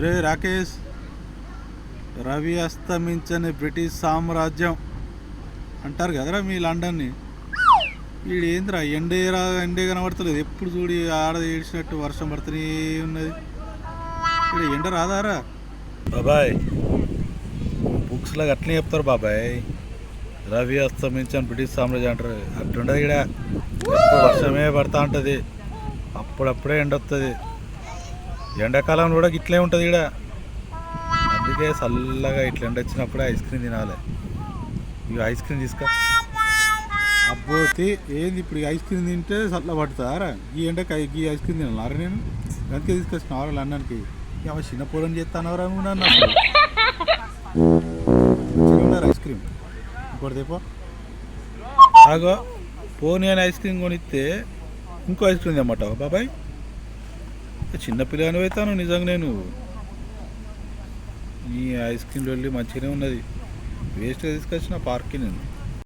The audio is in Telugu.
రే రాకేష్, రవి అస్తమించని బ్రిటిష్ సామ్రాజ్యం అంటారు కదరా మీ లండన్ని. వీడు ఏందిరా ఎండే కనబడతలేదు. ఎప్పుడు చూడి ఆడ ఏడ్చినట్టు వర్షం పడుతూనే ఉన్నది. ఇక్కడ ఎండ రాదారా బాబాయ్? బుక్స్లో అట్లనే చెప్తారు బాబాయ్, రవి అస్తమించని బ్రిటిష్ సామ్రాజ్యం అంటారు. అట్లుండదు ఇక్కడ. ఎప్పుడు వర్షమే పడతా ఉంటుంది, అప్పుడప్పుడే ఎండ వస్తుంది. ఎండాకాలంలో కూడా ఇట్లే ఉంటుంది ఇక్కడ. అందుకే చల్లగా ఇట్లా ఎండ వచ్చినప్పుడే ఐస్ క్రీమ్ తినాలి. ఇక ఐస్ క్రీమ్ తీసుకో. అబ్బోతి ఏంది ఇప్పుడు ఐస్ క్రీమ్ తింటే చల్ల పడుతుందారా? ఈ ఎండకి ఈ ఐస్ క్రీమ్ తినాలి నేను. అందుకే తీసుకొచ్చిన ఆరు లండన్కి. ఏమో చిన్న పొలం చేస్తానవరా నువ్వు నన్ను. ఉన్నారు ఐస్ క్రీమ్ ఇంకోటి తెపో. ఆగో పోనీ అని ఐస్ క్రీమ్ కొనిస్తే ఇంకో ఐస్ క్రీమ్ తెమ్మంటావా బాబాయ్? చిన్నపిల్లని అవుతాను నిజంగా. నేను ఈ ఐస్ క్రీమ్లో వెళ్ళి మంచిగానే ఉన్నది, వేస్ట్గా తీసుకొచ్చిన పార్క్కి నేను.